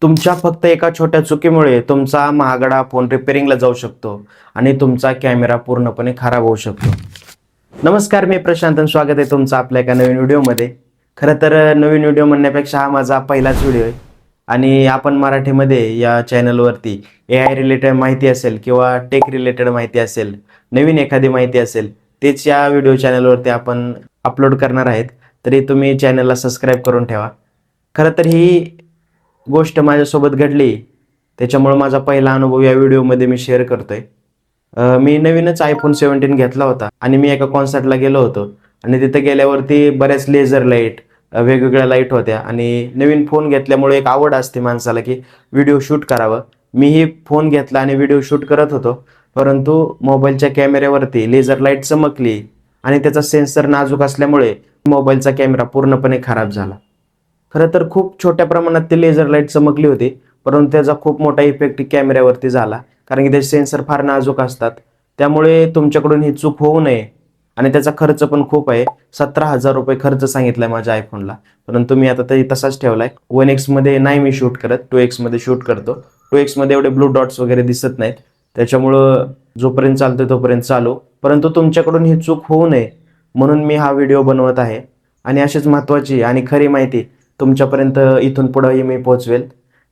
तुमच्या फक्त एका छोट्या चुकीमुळे तुमचा महागडा फोन रिपेअरिंगला जाऊ शकतो आणि तुमचा कॅमेरा पूर्णपणे खराब होऊ शकतो. नमस्कार, मी प्रशांत आणि स्वागत आहे तुमचं आपल्या एका नवीन व्हिडिओमध्ये. खरं तर नवीन व्हिडिओ म्हणण्यापेक्षा हा माझा पहिलाच व्हिडिओ आहे आणि आपण मराठीमध्ये या चॅनलवरती AI रिलेटेड माहिती असेल किंवा टेक रिलेटेड माहिती असेल, नवीन एखादी माहिती असेल, तेच या व्हिडिओ चॅनलवरती आपण अपलोड करणार आहेत. तरी तुम्ही चॅनलला सबस्क्राईब करून ठेवा. खरं तर ही गोष्ट माझ्यासोबत घडली, त्याच्यामुळे माझा पहिला अनुभव या व्हिडिओमध्ये मी शेअर करतोय. मी नवीनच iPhone 17 घेतला होता आणि मी एका कॉन्सर्टला गेलो होतो आणि तिथे गेल्यावरती बऱ्याच लेझर लाईट, वेगवेगळ्या लाईट होत्या आणि नवीन फोन घेतल्यामुळे एक आवड असते माणसाला की व्हिडिओ शूट करावं. मीही फोन घेतला आणि व्हिडिओ शूट करत होतो, परंतु मोबाईलच्या कॅमेऱ्यावरती लेझर लाईट चमकली आणि त्याचा सेन्सर नाजूक असल्यामुळे मोबाईलचा कॅमेरा पूर्णपणे खराब झाला. खरं तर खूप छोट्या प्रमाणात ती लेझर लाईट चमकली होती, परंतु त्याचा खूप मोठा इफेक्ट कॅमेऱ्यावरती झाला, कारण की त्याचे सेन्सर फार नाजूक असतात. त्यामुळे तुमच्याकडून ही चूक होऊ नये आणि त्याचा खर्च पण खूप आहे. 17,000 रुपये खर्च सांगितलाय माझ्या आयफोनला, परंतु मी आता तरी तसाच ठेवलाय. 1x मध्ये नाही मी शूट करत, 2x मध्ये शूट करतो. 2x मध्ये एवढे ब्लू डॉट्स वगैरे दिसत नाहीत, त्याच्यामुळं जोपर्यंत चालतोय तोपर्यंत चालू. परंतु तुमच्याकडून ही चूक होऊ नये म्हणून मी हा व्हिडिओ बनवत आहे आणि अशीच महत्त्वाची आणि खरी माहिती तुमच्यापर्यंत इथून पुढेही मी पोहोचवेल.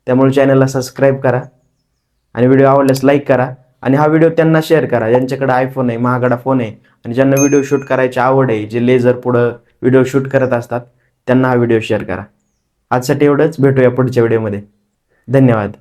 त्यामुळे चॅनलला सबस्क्राईब करा आणि व्हिडिओ आवडल्यास लाईक करा आणि हा व्हिडिओ त्यांना शेअर करा ज्यांच्याकडे आयफोन आहे, महागडा फोन आहे आणि ज्यांना व्हिडिओ शूट करायची आवड आहे, जे लेझर पुढं व्हिडिओ शूट करत असतात, त्यांना हा व्हिडिओ शेअर करा. आजसाठी एवढंच. भेटूया पुढच्या व्हिडिओमध्ये. धन्यवाद.